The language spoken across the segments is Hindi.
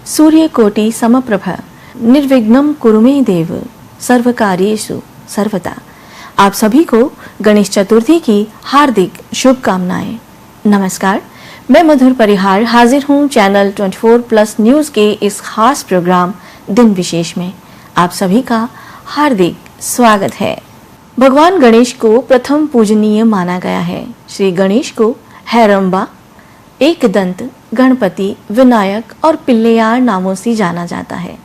सूर्यकोटि समप्रभ निर्विघ्नं कुरु मे देव सर्वकार्येषु सर्वदा। आप सभी को गणेश चतुर्थी की हार्दिक शुभकामनाएं। नमस्कार, मैं मधुर परिहार हाजिर हूं चैनल 24+ न्यूज के इस खास प्रोग्राम दिन विशेष में। आप सभी का हार्दिक स्वागत है। भगवान गणेश को प्रथम पूजनीय माना गया है। श्री गणेश को हैरंबा, एकदंत, गणपति, विनायक और पिल्लैयार नामों से जाना जाता है।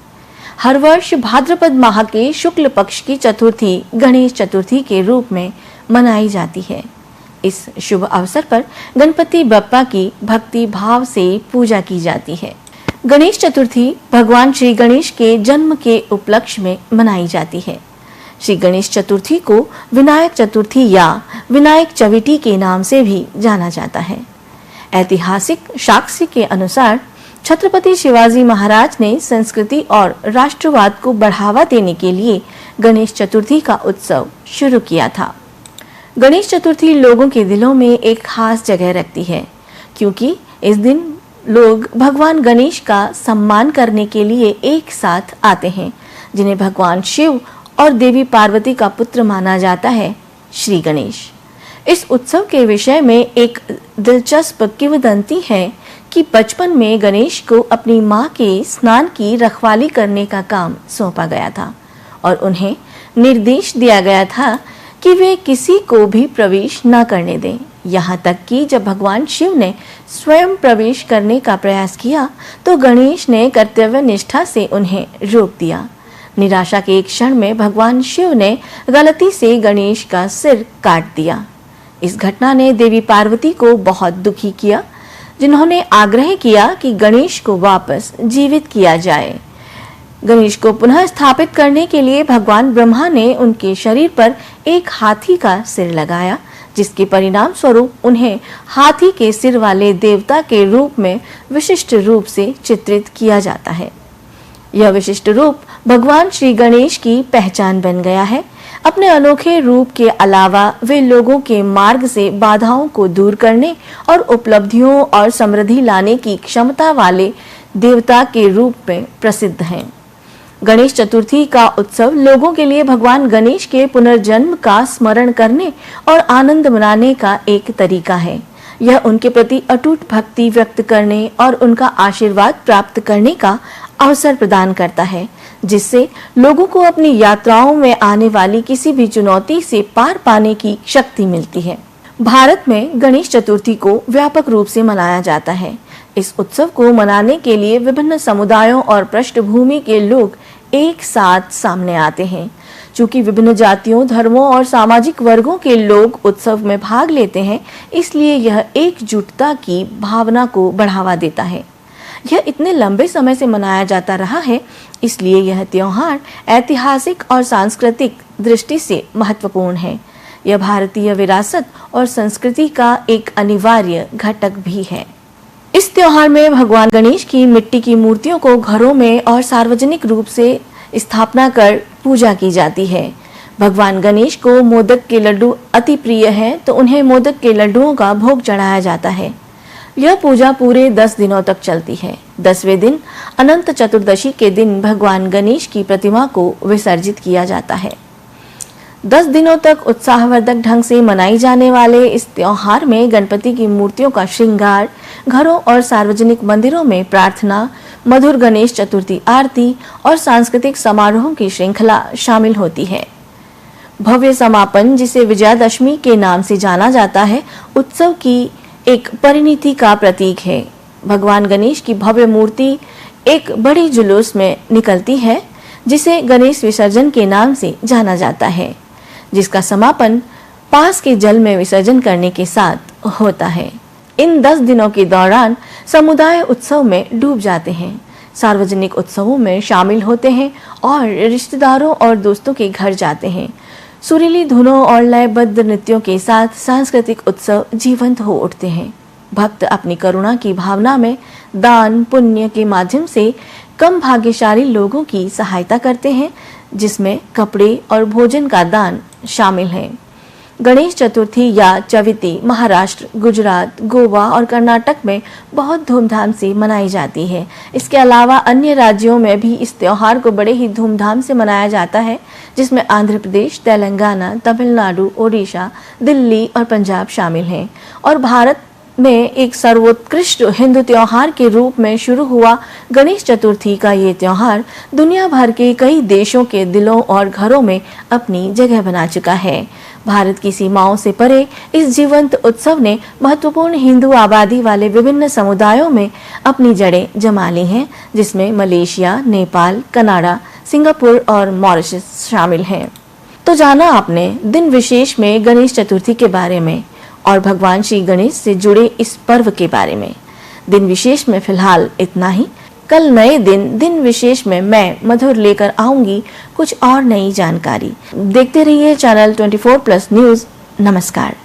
हर वर्ष भाद्रपद माह के शुक्ल पक्ष की चतुर्थी गणेश चतुर्थी के रूप में मनाई जाती है। इस शुभ अवसर पर गणपति बप्पा की भक्ति भाव से पूजा की जाती है। गणेश चतुर्थी भगवान श्री गणेश के जन्म के उपलक्ष्य में मनाई जाती है। श्री गणेश चतुर्थी को विनायक चतुर्थी या विनायक चविति के नाम से भी जाना जाता है। ऐतिहासिक साक्ष्य के अनुसार छत्रपति शिवाजी महाराज ने संस्कृति और राष्ट्रवाद को बढ़ावा देने के लिए गणेश चतुर्थी का उत्सव शुरू किया था। गणेश चतुर्थी लोगों के दिलों में एक खास जगह रखती है, क्योंकि इस दिन लोग भगवान गणेश का सम्मान करने के लिए एक साथ आते हैं, जिन्हें भगवान शिव और देवी पार्वती का पुत्र माना जाता है, श्री गणेश। इस उत्सव के विषय में एक दिलचस्प किंवदंती है कि बचपन में गणेश को अपनी मां के स्नान की रखवाली करने का काम सौंपा गया था और उन्हें निर्देश दिया गया था कि वे किसी को भी प्रवेश न करने दें। यहाँ तक कि जब भगवान शिव ने स्वयं प्रवेश करने का प्रयास किया तो गणेश ने कर्तव्य निष्ठा से उन्हें रोक दिया। निराशा के एक क्षण में भगवान शिव ने गलती से गणेश का सिर काट दिया। इस घटना ने देवी पार्वती को बहुत दुखी किया, जिन्होंने आग्रह किया कि गणेश को वापस जीवित किया जाए। गणेश को पुनः स्थापित करने के लिए भगवान ब्रह्मा ने उनके शरीर पर एक हाथी का सिर लगाया, जिसके परिणाम स्वरूप उन्हें हाथी के सिर वाले देवता के रूप में विशिष्ट रूप से चित्रित किया जाता है। यह विशिष्ट रूप भगवान श्री गणेश की पहचान बन गया है। अपने अनोखे रूप के अलावा वे लोगों के मार्ग से बाधाओं को दूर करने और उपलब्धियों और समृद्धि लाने की क्षमता वाले देवता के रूप में प्रसिद्ध हैं। गणेश चतुर्थी का उत्सव लोगों के लिए भगवान गणेश के पुनर्जन्म का स्मरण करने और आनंद मनाने का एक तरीका है। यह उनके प्रति अटूट भक्ति व्यक्त करने और उनका आशीर्वाद प्राप्त करने का अवसर प्रदान करता है, जिससे लोगों को अपनी यात्राओं में आने वाली किसी भी चुनौती से पार पाने की शक्ति मिलती है। भारत में गणेश चतुर्थी को व्यापक रूप से मनाया जाता है। इस उत्सव को मनाने के लिए विभिन्न समुदायों और पृष्ठभूमि के लोग एक साथ सामने आते हैं। चूंकि विभिन्न जातियों, धर्मों और सामाजिक वर्गों के लोग उत्सव में भाग लेते हैं, इसलिए यह एकजुटता की भावना को बढ़ावा देता है। यह इतने लंबे समय से मनाया जाता रहा है, इसलिए यह त्योहार ऐतिहासिक और सांस्कृतिक दृष्टि से महत्वपूर्ण है। यह भारतीय विरासत और संस्कृति का एक अनिवार्य घटक भी है। इस त्योहार में भगवान गणेश की मिट्टी की मूर्तियों को घरों में और सार्वजनिक रूप से स्थापना कर पूजा की जाती है। भगवान गणेश को मोदक के लड्डू अति प्रिय हैं, तो उन्हें मोदक के लड्डुओं का भोग चढ़ाया जाता है। यह पूजा पूरे 10 दिनों तक चलती है। 10वें दिन अनंत चतुर्दशी के दिन भगवान गणेश की प्रतिमा को विसर्जित किया जाता है। 10 दिनों तक उत्साहवर्धक ढंग से मनाई जाने वाले इस त्योहार में गणपति की मूर्तियों का श्रृंगार, घरों और सार्वजनिक मंदिरों में प्रार्थना, मधुर गणेश चतुर्थी आरती और सांस्कृतिक समारोहों की श्रृंखला शामिल होती है। भव्य समापन, जिसे विजयादशमी के नाम से जाना जाता है, उत्सव की एक परिणति का प्रतीक है। भगवान गणेश की भव्य मूर्ति एक बड़ी जुलूस में निकलती है, जिसे गणेश विसर्जन के नाम से जाना जाता है, जिसका समापन पास के जल में विसर्जन करने के साथ होता है। इन 10 दिनों के दौरान समुदाय उत्सव में डूब जाते हैं, सार्वजनिक उत्सवों में शामिल होते हैं और रिश्तेदारों और दोस्तों के घर जाते हैं। सुरीली धुनों और लयबद्ध नृत्यों के साथ सांस्कृतिक उत्सव जीवंत हो उठते हैं। भक्त अपनी करुणा की भावना में दान पुण्य के माध्यम से कम भाग्यशाली लोगों की सहायता करते हैं, जिसमें कपड़े और भोजन का दान शामिल है। गणेश चतुर्थी या चविती महाराष्ट्र, गुजरात, गोवा और कर्नाटक में बहुत धूमधाम से मनाई जाती है। इसके अलावा अन्य राज्यों में भी इस त्योहार को बड़े ही धूमधाम से मनाया जाता है, जिसमें आंध्र प्रदेश, तेलंगाना, तमिलनाडु, ओडिशा, दिल्ली और पंजाब शामिल हैं। और भारत में एक सर्वोत्कृष्ट हिंदू त्योहार के रूप में शुरू हुआ गणेश चतुर्थी का ये त्योहार दुनिया भर के कई देशों के दिलों और घरों में अपनी जगह बना चुका है। भारत की सीमाओं से परे इस जीवंत उत्सव ने महत्वपूर्ण हिंदू आबादी वाले विभिन्न समुदायों में अपनी जड़ें जमा ली हैं, जिसमें मलेशिया, नेपाल, कनाडा, सिंगापुर और मॉरिशस शामिल हैं। तो जाना आपने दिन विशेष में गणेश चतुर्थी के बारे में और भगवान श्री गणेश से जुड़े इस पर्व के बारे में। दिन विशेष में फिलहाल इतना ही। कल नए दिन विशेष में मैं मधुर लेकर आऊंगी कुछ और नई जानकारी। देखते रहिए चैनल 24+ न्यूज। नमस्कार।